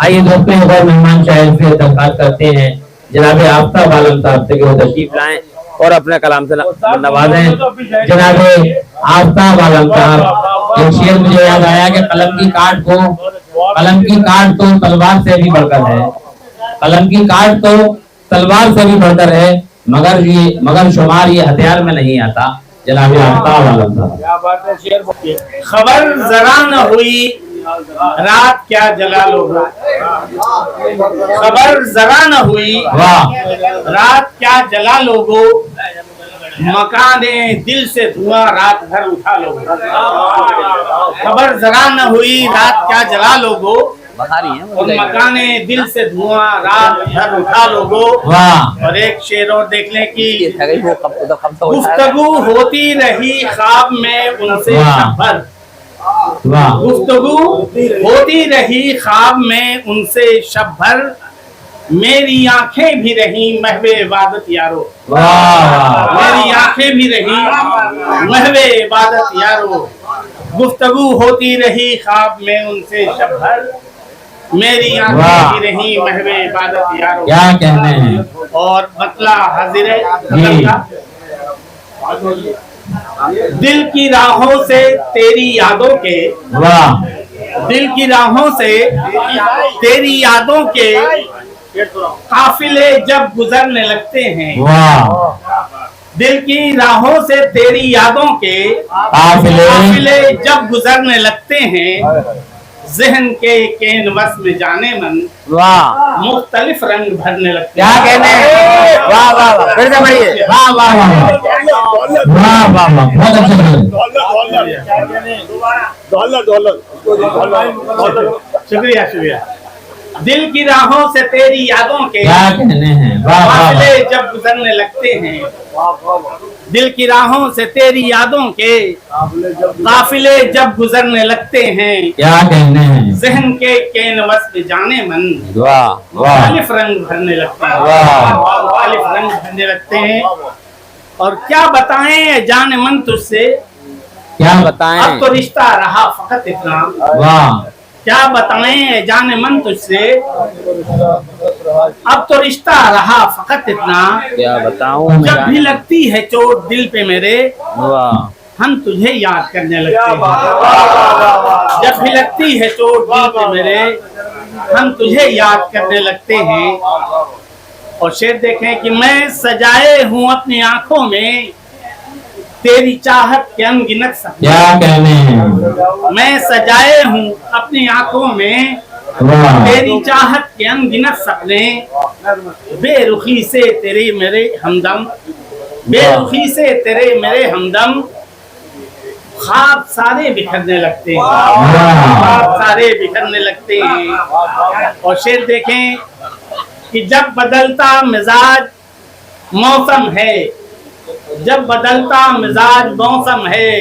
आइए दोस्तों, एक और मेहमान शायर से दरखास्त करते हैं जनाब आफ्ताब आलम साहब से कि वो तशरीफ लाएं और अपने कलाम से नवाजें। जनाब आफ्ताब आलम साहब, एक शेर मुझे याद आया कि कलम की काट तो तलवार से भी बढ़कर है, कलम की काट तो तलवार से भी बढ़कर है, मगर शुमार ये हथियार में नहीं आता। जनाब आफ्ताब आलम साहब। खबर जरा न हुई रात क्या जला लोगो, खबर जरा न हुई रात क्या जला लोगो, मकाने दिल से धुआं रात भर उठा लोगो। खबर जरा न हुई रात क्या जला लोगो, और मकाने दिल से धुआं रात भर उठा लोगो। और एक शेर और देख लें कि गुफ्तगू होती रही ख्वाब में उनसे शब भर, गुफ्तगू होती रही ख्वाब में उनसे शब भर, मेरी आंखें भी रही महवे इबादत यारो, मेरी आंखें भी रही महवे इबादत यारो, गुफ्तगू होती रही ख्वाब में उनसे शब भर, मेरी आंखें भी रही महवे इबादत यारो। क्या कहने हैं। और मतला हाजिर है, दिल की राहों से तेरी यादों के, दिल की राहों से तेरी यादों के काफिले जब गुजरने लगते हैं, दिल की राहों से तेरी यादों के काफिले जब गुजरने लगते हैं, जहन के कैनवस में जाने मन मुख्तलिफ रंग भरने लगते हैं। क्या कहने। वाह वाह वाह, फिर से बढ़िए। वाह वाह वाह वाह वाह वाह, बहुत अच्छा। शुक्रिया शुक्रिया। दिल की राहों से तेरी यादों के क्या कहने हैं। काफिले जब गुजरने लगते हैं, दिल की राहों से तेरी यादों के काफिले जब गुजरने लगते हैं, क्या कहने हैं। जहन के कैनवस में जाने मन मुख्तलिफ रंग भरने लगते हैं, मुख्तलिफ रंग भरने लगते हैं। और क्या बताएं जाने मन तुझसे, क्या बताएं। अब तो रिश्ता रहा फकत इतना, वाह। क्या बताएं जाने मन तुझसे, अब तो रिश्ता रहा फकत इतना, क्या बताऊं। जब भी लगती है चोट दिल पे मेरे, हम तुझे याद करने लगते हैं, जब भी लगती है चोट दिल पे मेरे, हम तुझे याद करने लगते हैं। और शेर देखें कि मैं सजाए हूँ अपनी आंखों में तेरी चाहत के अनगिनत सपने, क्या कहने हैं। मैं सजाए हूँ अपनी आंखों में तेरी चाहत के अनगिनत सपने, बेरुखी से तेरे मेरे हमदम, बेरुखी से तेरे मेरे हमदम, ख्वाब सारे बिखरने लगते हैं, ख्वाब सारे बिखरने लगते हैं। और शेर देखें कि जब बदलता मिजाज मौसम है, जब बदलता मिजाज मौसम है,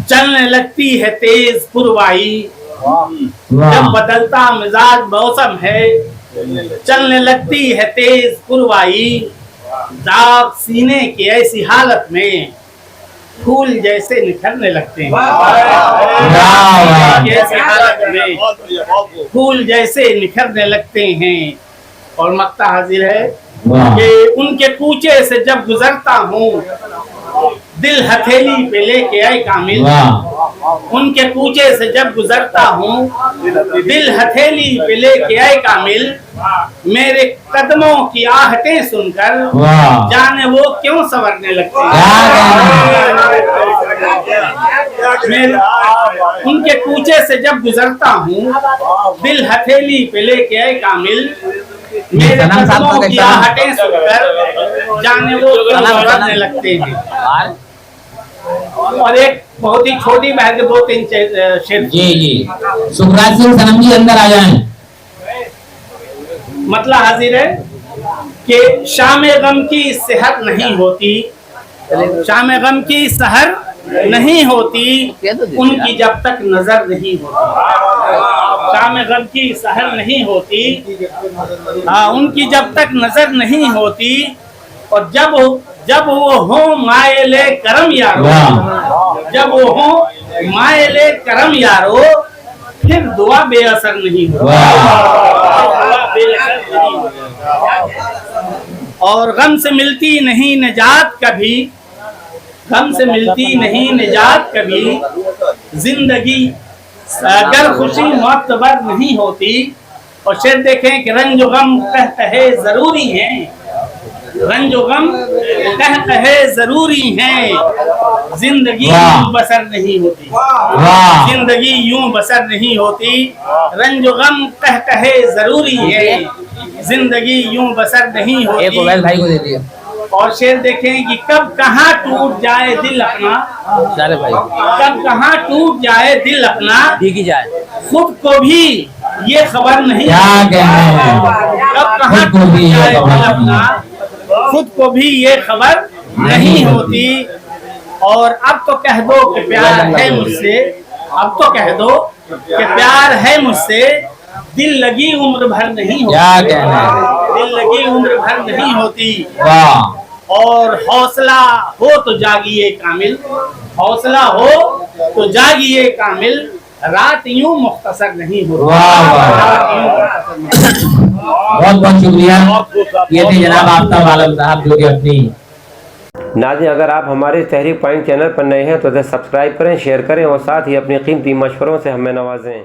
चलने लगती है तेज पुरवाई, जब बदलता मिजाज मौसम है, चलने लगती है तेज पुरवाई, दाग सीने की ऐसी हालत में फूल जैसे निखरने लगते हैं, ऐसी हालत में फूल जैसे निखरने लगते हैं। और मक्ता हाजिर है कि उनके कूचे से जब गुजरता हूँ दिल हथेली पे लेके आए कामिल, उनके कूचे से जब गुजरता हूँ दिल हथेली पे लेके आए कामिल, मेरे कदमों की आहटें सुनकर जाने वो क्यों संवरने लगते हैं। उनके कूचे से जब गुजरता हूँ दिल हथेली पे लेके आए कामिल, मेरे कदमों की आहटें सुनकर जाने वो क्यों संवरने लगते हैं। और एक बहुत ही छोटी बहन के 2-3 शेर। जी सुखराज सिंह सनम जी अंदर आ जाएं। मतलब हाजिर है कि शाम गम की सेहत नहीं होती, शाम गम की सहर नहीं होती उनकी जब तक नजर नहीं होती, शाम गम की सहर नहीं होती उनकी जब तक नजर नहीं होती। और जब वो हो मायले करम यारो, जब वो हो मायले करम यारो, फिर दुआ बेअसर नहीं होती। वाह। दुआ बेअसर नहीं होती। और गम से मिलती नहीं निजात कभी, गम से मिलती नहीं निजात कभी, जिंदगी अगर खुशी मुअत्तबर नहीं होती। और शेर देखें कि रंजो गम कह कहे जरूरी है, रंजो गम कह कहे जरूरी है, जिंदगी यूं बसर नहीं होती। वाह। जिंदगी यूं बसर नहीं होती, रंजो गम कह कहे जरूरी है, जिंदगी यूं बसर नहीं एक होती। मोबाइल भाई को दे दिया। और शेर देखें कि कब कहाँ टूट जाए दिल अपना, चले भाई कब कहाँ टूट जाए दिल अपना, ठीक ही जाए। खुद को भी ये खबर नहीं, क्या कहना है? कब कहाँ खुद को टूट भी ये जाए खबर दिल अपना, खुद को भी ये खबर नहीं होती। और अब तो कह दो कि प्यार है मुझसे, अब तो कह दो कि प्यार है मुझसे, दिल लगी उम्र भर नहीं होती। क्या कहना है? दिल लगी उम्र भर नहीं होती। वाह। और हौसला हो तो जागिए कामिल, हौसला हो तो जागिए कामिल, रात यूं मुख्तसर नहीं होती। वाह, वाह। रात यूं मुख्तसर नहीं होती। बहुत बहुत शुक्रिया। ये थे जनाब आफ्ताब आलम साहब जो कि अपनी नाज़रीन, अगर आप हमारे तहरीक पॉइंट चैनल पर नए हैं तो इसे सब्सक्राइब करें, शेयर करें और साथ ही अपनी कीमती मशवरों से हमें नवाजें।